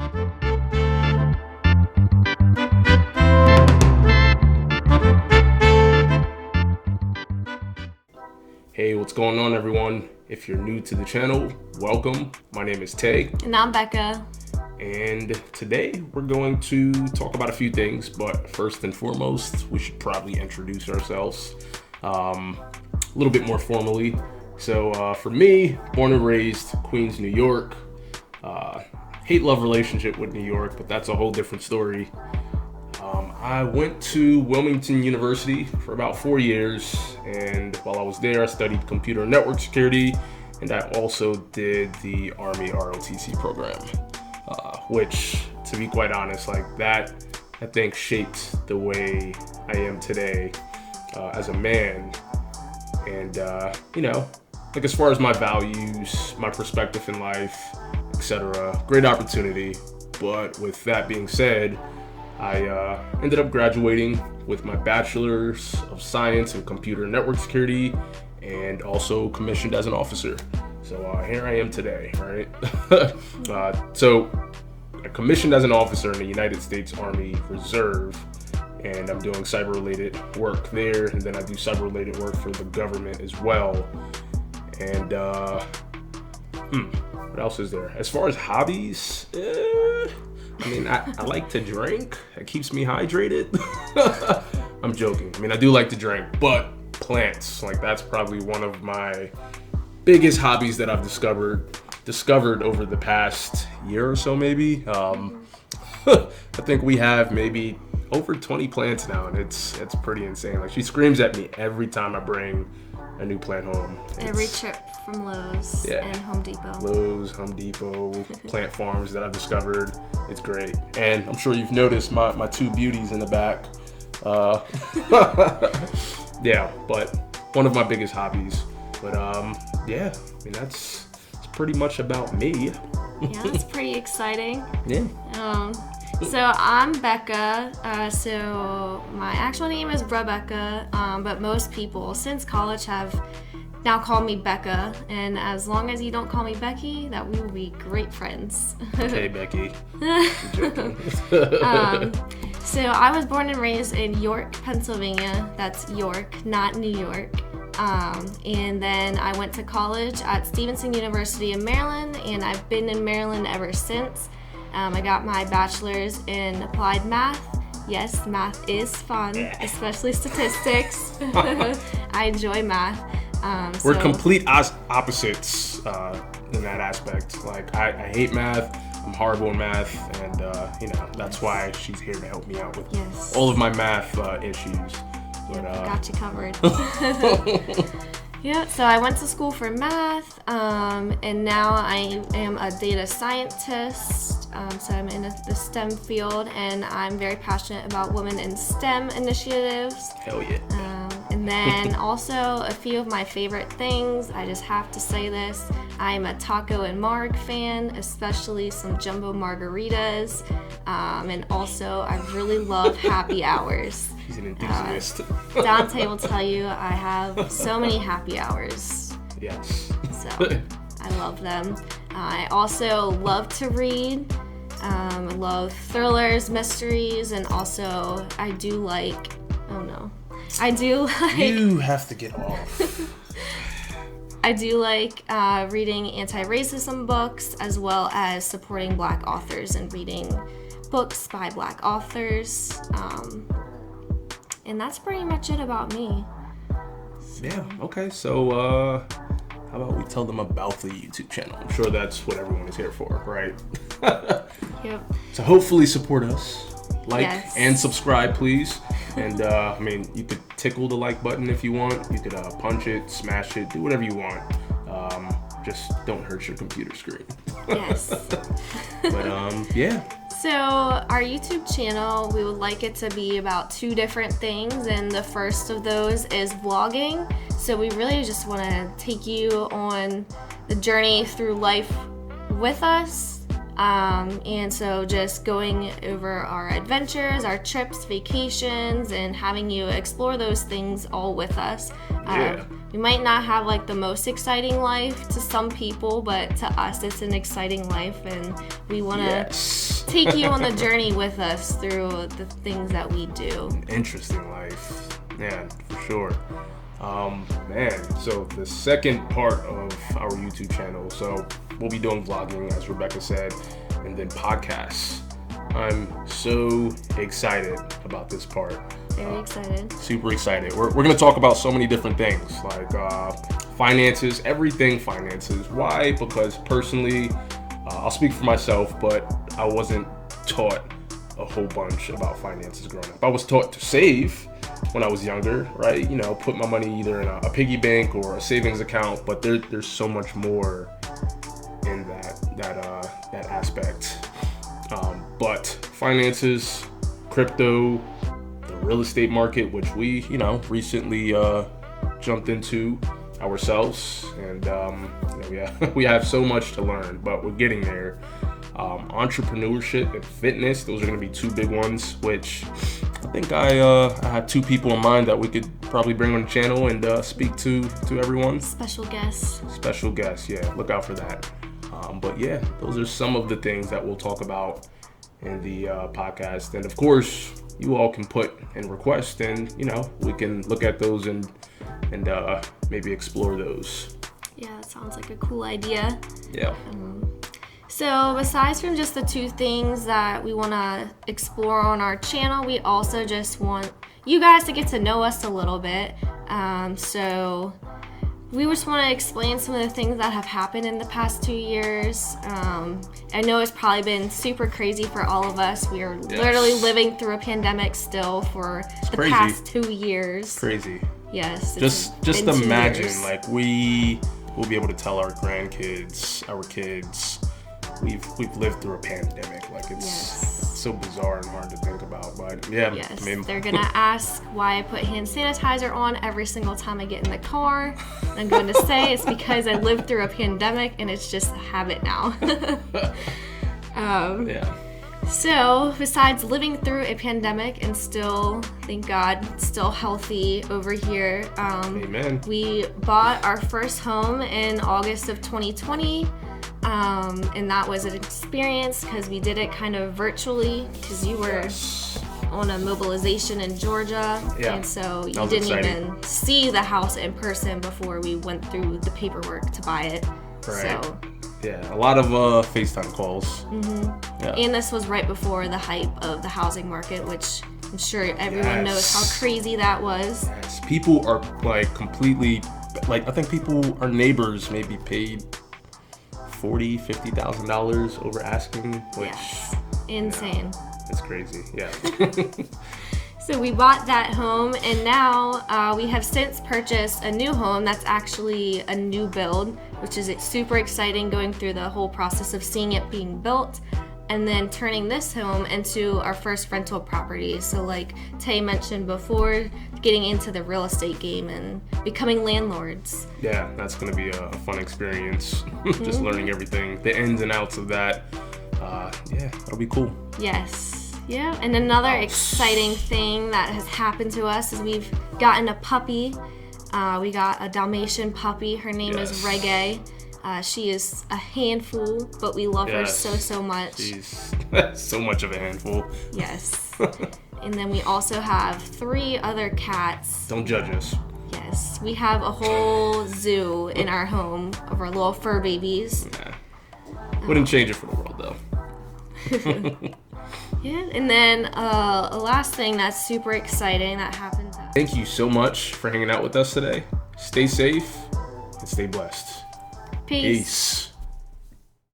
Hey, what's going on, everyone? If you're new to the channel, welcome. My name is Tae. And I'm Becca. And today we're going to talk about a few things, but first and foremost, we should probably introduce ourselves a little bit more formally. So for me, born and raised Queens, New York. Hate-love relationship with New York, but that's a whole different story. I went to Wilmington University for about 4 years, and while I was there, I studied computer and network security, and I also did the Army ROTC program, which, to be quite honest, like that, I think shaped the way I am today as a man. And, like as far as my values, my perspective in life, etc., great opportunity. But with that being said, I ended up graduating with my Bachelor's of Science in Computer and Network Security, and also commissioned as an officer. So here I am today, right? So I commissioned as an officer in the United States Army Reserve, and I'm doing cyber-related work there, and then I do cyber-related work for the government as well. And what else is there? As far as hobbies, I like to drink. It keeps me hydrated. I'm joking. I do like to drink, but plants, like that's probably one of my biggest hobbies that I've discovered over the past year or so, maybe. I think we have maybe over 20 plants now, and it's pretty insane. Like she screams at me every time I bring a new plant home. Every trip from Lowe's and Home Depot. Lowe's, Home Depot, plant farms that I've discovered. It's great. And I'm sure you've noticed my two beauties in the back. Yeah, but one of my biggest hobbies. But that's pretty much about me. Yeah, that's pretty exciting. Yeah. So I'm Becca. So my actual name is Rebecca, but most people since college have now called me Becca, and as long as you don't call me Becky, that we will be great friends. Hey, Becky. I'm joking. So I was born and raised in York, Pennsylvania. That's York, not New York. And then I went to college at Stevenson University in Maryland, and I've been in Maryland ever since. I got my bachelor's in applied math. Yes, math is fun, especially statistics. I enjoy math. We're complete opposites in that aspect. Like I hate math. I'm horrible in math, and that's why she's here to help me out with all of my math issues. But, I got you covered. Yeah, so I went to school for math, and now I am a data scientist. So I'm in the STEM field, and I'm very passionate about women in STEM initiatives. Hell yeah. And then also a few of my favorite things, I just have to say this, I'm a taco and marg fan, especially some jumbo margaritas, and also I really love happy hours. He's an enthusiast. Dante will tell you I have so many happy hours. Yes. So I love them. I also love to read. I love thrillers, mysteries, and also I do like, You have to get off. I do like reading anti-racism books, as well as supporting Black authors and reading books by Black authors. And that's pretty much it about me. Yeah, okay. So how about we tell them about the YouTube channel? I'm sure that's what everyone is here for, right? Yep. So hopefully support us. Like and subscribe, please. And you could tickle the like button if you want. You could punch it, smash it, do whatever you want. Just don't hurt your computer screen. Yes. But yeah. So our YouTube channel, we would like it to be about two different things, and the first of those is vlogging. So we really just want to take you on the journey through life with us. And so just going over our adventures, our trips, vacations, and having you explore those things all with us. We might not have like the most exciting life to some people, but to us it's an exciting life, and we want to take you on the journey with us through the things that we do. Interesting life, man, for sure. Man, so the second part of our YouTube channel, so we'll be doing vlogging, as Rebecca said, and then podcasts. I'm so excited about this part. Very excited. Super excited. We're going to talk about so many different things, like finances, everything finances. Why? Because personally, I'll speak for myself, but I wasn't taught a whole bunch about finances growing up. I was taught to save when I was younger, right? You know, put my money either in a piggy bank or a savings account, but there's so much more in that aspect. But finances, crypto, the real estate market, which we, recently jumped into ourselves, and we have so much to learn, but we're getting there. Entrepreneurship and fitness, those are going to be two big ones, which I think I have two people in mind that we could probably bring on the channel and speak to everyone. Special guests, yeah, look out for that. But yeah, those are some of the things that we'll talk about in the podcast, and of course you all can put in requests, and we can look at those and maybe explore those. Yeah, that sounds like a cool idea. Yeah. So besides from just the two things that we want to explore on our channel, we also just want you guys to get to know us a little bit. So we just want to explain some of the things that have happened in the past 2 years. I know it's probably been super crazy for all of us. We are literally living through a pandemic still for the past 2 years. Crazy. Yes. Just imagine, like, we will be able to tell our grandkids, our kids, we've lived through a pandemic. Like, it's so bizarre and hard to think about, but yeah. Yes, they're gonna ask why I put hand sanitizer on every single time I get in the car. I'm going to say it's because I lived through a pandemic and it's just a habit now. So besides living through a pandemic and still, thank God, still healthy over here, Amen. We bought our first home in August of 2020. And that was an experience because we did it kind of virtually because you were on a mobilization in Georgia. Yeah. And so you didn't even see the house in person before we went through the paperwork to buy it. Right. So, yeah, a lot of FaceTime calls. Mm-hmm. Yeah. And this was right before the hype of the housing market, which I'm sure everyone knows how crazy that was. Yes. People are like completely, like, I think our neighbors maybe paid $40,000-$50,000 over asking, which insane. It's crazy. Yeah. So we bought that home, and now we have since purchased a new home that's actually a new build, which is super exciting, going through the whole process of seeing it being built and then turning this home into our first rental property. So like Tae mentioned before, getting into the real estate game and becoming landlords. Yeah, that's going to be a fun experience. Just learning everything, the ins and outs of that. Yeah, that'll be cool. Yes. Yeah, and another exciting thing that has happened to us is we've gotten a puppy. We got a Dalmatian puppy. Her name is Reggae. She is a handful, but we love her so much. She's so much of a handful. Yes. And then we also have 3 other cats. Don't judge us. Yes. We have a whole zoo in our home of our little fur babies. Yeah. Wouldn't change it for the world, though. Yeah. And then a last thing that's super exciting that happened. Thank you so much for hanging out with us today. Stay safe and stay blessed. Peace.